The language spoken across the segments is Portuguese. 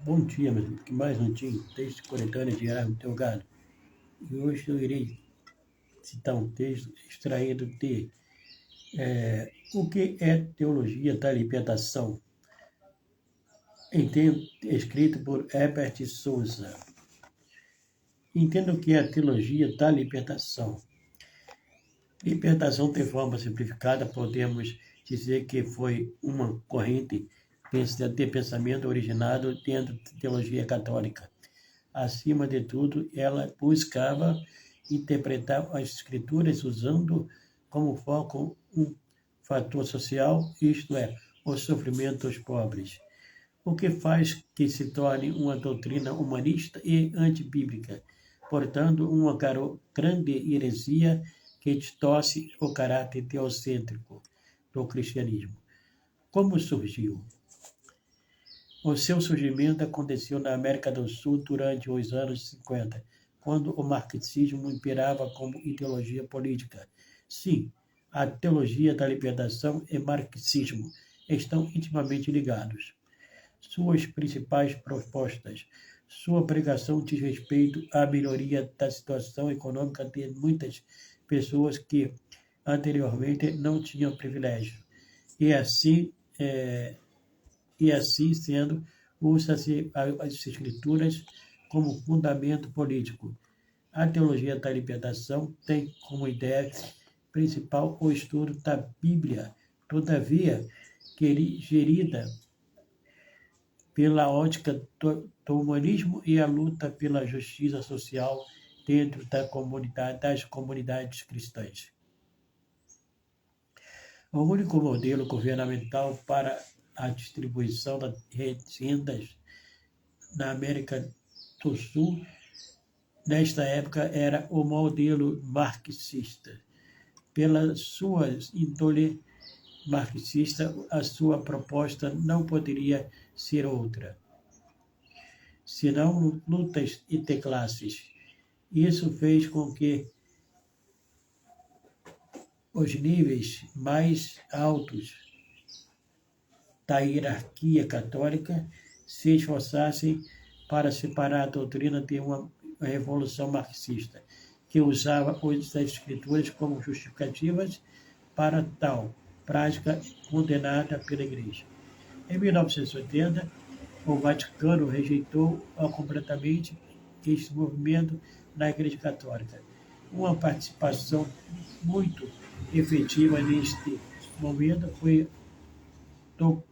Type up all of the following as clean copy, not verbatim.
Bom dia, meus amigos. Que mais um dia, texto coletâneo diário do teu gado. E hoje eu irei citar um texto extraído de O que é Teologia da Libertação, escrito por Herbert Souza. Entendo que é a teologia da libertação. Libertação, de forma simplificada, podemos dizer que foi uma corrente de pensamento originado dentro da teologia católica. Acima de tudo, ela buscava interpretar as escrituras usando como foco um fator social, isto é, o sofrimento dos pobres, o que faz que se torne uma doutrina humanista e antibíblica, portanto, uma grande heresia que distorce o caráter teocêntrico do cristianismo. Como surgiu? O seu surgimento aconteceu na América do Sul durante os anos 50, quando o marxismo imperava como ideologia política. Sim, a teologia da libertação e marxismo estão intimamente ligados. Suas principais propostas. Sua pregação diz respeito à melhoria da situação econômica de muitas pessoas que anteriormente não tinham privilégio. E assim, sendo, usa-se as escrituras como fundamento político. A teologia da libertação tem como ideia principal o estudo da Bíblia, todavia, gerida pela ótica do humanismo e a luta pela justiça social dentro das comunidades cristãs. O único modelo governamental para a distribuição das rendas na América do Sul, nesta época, era o modelo marxista. Pela sua índole marxista, a sua proposta não poderia ser outra, senão lutas entre classes. Isso fez com que os níveis mais altos da hierarquia católica se esforçassem para separar a doutrina de uma revolução marxista, que usava as escrituras como justificativas para tal prática condenada pela Igreja. Em 1980, o Vaticano rejeitou completamente este movimento na Igreja Católica. Uma participação muito efetiva neste momento foi do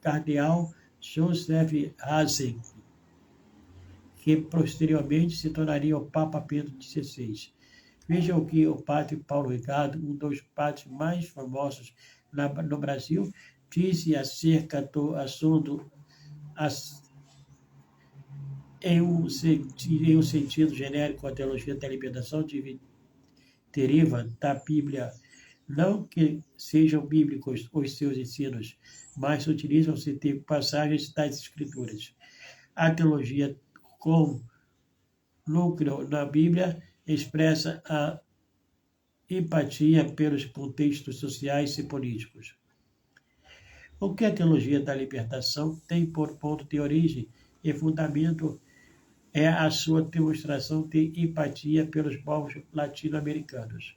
cardeal Joseph Ratzinger, que posteriormente se tornaria o Papa Pedro XVI. Veja o que o padre Paulo Ricardo, um dos padres mais famosos no Brasil, disse acerca do assunto em um sentido genérico. A teologia da libertação deriva da Bíblia. Não que sejam bíblicos os seus ensinos, mas utilizam-se de passagens das Escrituras. A teologia, com núcleo na Bíblia, expressa a empatia pelos contextos sociais e políticos. O que a teologia da libertação tem por ponto de origem e fundamento é a sua demonstração de empatia pelos povos latino-americanos.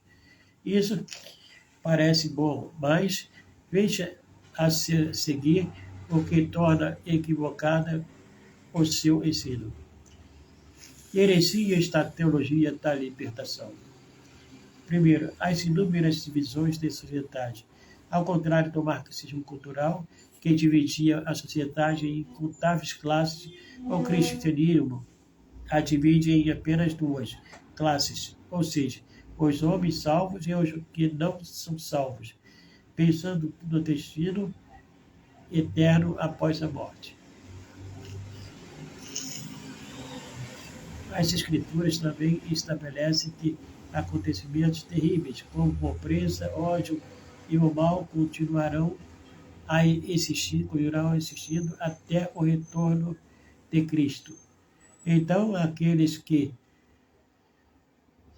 Isso parece bom, mas veja a seguir o que torna equivocada o seu ensino. Heresia está a teologia da libertação. Primeiro, as inúmeras divisões da sociedade. Ao contrário do marxismo cultural, que dividia a sociedade em incontáveis classes, o cristianismo a divide em apenas duas classes, ou seja, os homens salvos e os que não são salvos, pensando no destino eterno após a morte. As Escrituras também estabelecem que acontecimentos terríveis, como pobreza, ódio e o mal, continuarão existindo até o retorno de Cristo. Então, aqueles que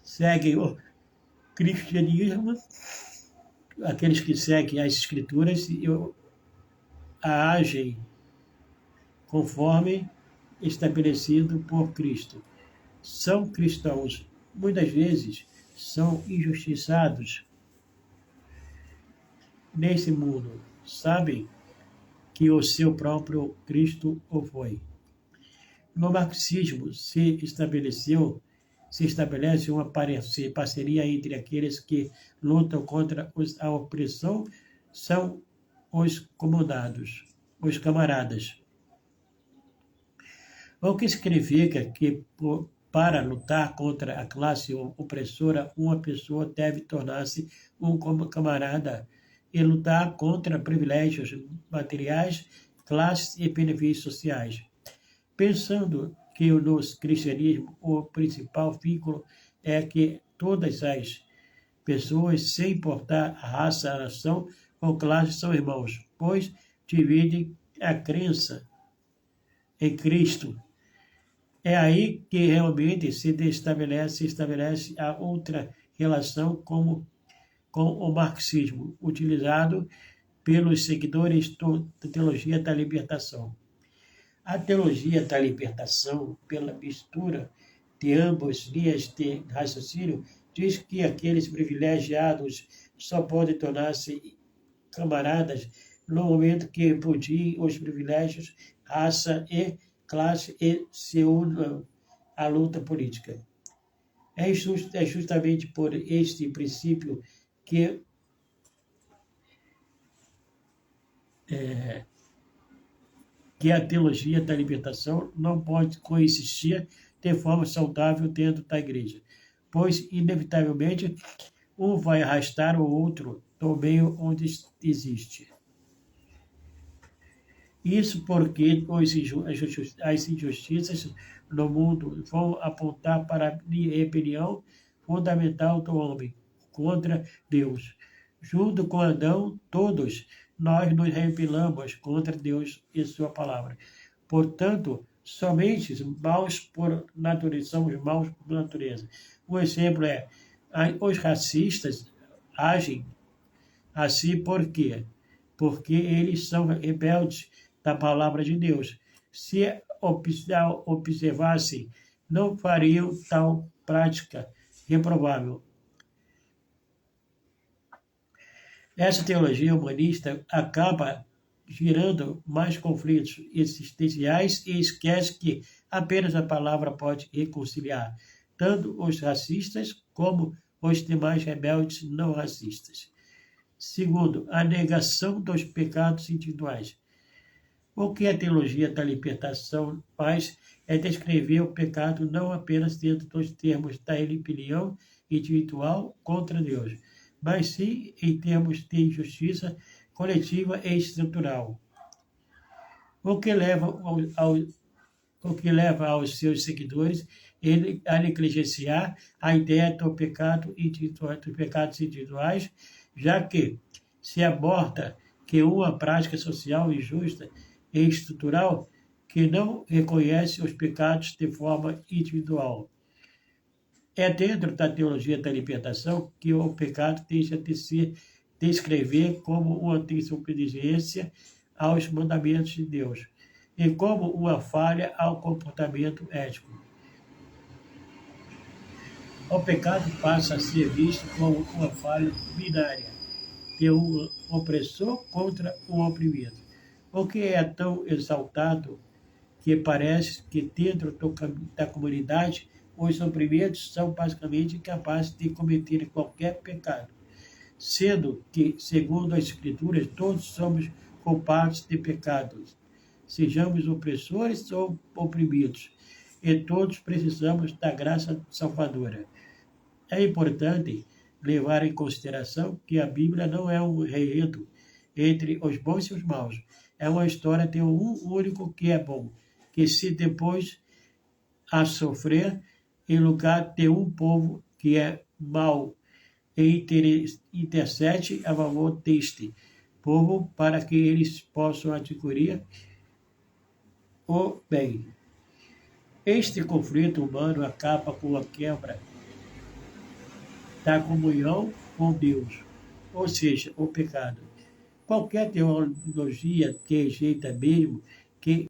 seguem o cristianismo, aqueles que seguem as Escrituras, agem conforme estabelecido por Cristo. São cristãos, muitas vezes, são injustiçados nesse mundo. Sabem que o seu próprio Cristo o foi. No marxismo se estabelece uma parceria entre aqueles que lutam contra a opressão, são os comandados, os camaradas. O que significa que para lutar contra a classe opressora, uma pessoa deve tornar-se um camarada e lutar contra privilégios materiais, classes e benefícios sociais. Pensando que no cristianismo o principal vínculo é que todas as pessoas, sem importar a raça, a nação ou classe, são irmãos, pois dividem a crença em Cristo. É aí que realmente se estabelece a outra relação com o marxismo, utilizado pelos seguidores da teologia da libertação. A teologia da libertação, pela mistura de ambas linhas de raciocínio, diz que aqueles privilegiados só podem tornar-se camaradas no momento que repudiem os privilégios, raça e classe e se unam à luta política. É justamente por este princípio que a teologia da libertação não pode coexistir de forma saudável dentro da igreja, pois, inevitavelmente, um vai arrastar o outro do meio onde existe. Isso porque as injustiças no mundo vão apontar para a rebelião fundamental do homem contra Deus. Junto com Adão, todos nós nos rebelamos contra Deus e sua palavra. Portanto, somente maus por natureza, somos maus por natureza. Um exemplo é, os racistas agem assim por quê? Porque eles são rebeldes da palavra de Deus. Se observassem, não fariam tal prática reprovável. Essa teologia humanista acaba gerando mais conflitos existenciais e esquece que apenas a palavra pode reconciliar tanto os racistas como os demais rebeldes não racistas. Segundo, a negação dos pecados individuais. O que a teologia da libertação faz é descrever o pecado não apenas dentro dos termos da rebelião individual contra Deus, mas sim em termos de injustiça coletiva e estrutural. O que leva aos seus seguidores a negligenciar a ideia dos pecados individuais, já que se aborda que uma prática social injusta e estrutural que não reconhece os pecados de forma individual. É dentro da teologia da libertação que o pecado deixa de se descrever como uma desobediência aos mandamentos de Deus e como uma falha ao comportamento ético. O pecado passa a ser visto como uma falha binária de um opressor contra um oprimido. O que é tão exaltado que parece que dentro da comunidade os oprimidos são basicamente capazes de cometer qualquer pecado, sendo que, segundo as Escrituras, todos somos culpados de pecados, sejamos opressores ou oprimidos, e todos precisamos da graça salvadora. É importante levar em consideração que a Bíblia não é um enredo entre os bons e os maus. É uma história de um único que é bom, que se depois a sofrer em lugar de um povo que é mau e intercede a favor deste povo para que eles possam adquirir o bem. Este conflito humano acaba com a quebra da comunhão com Deus, ou seja, o pecado. Qualquer teologia que rejeita mesmo que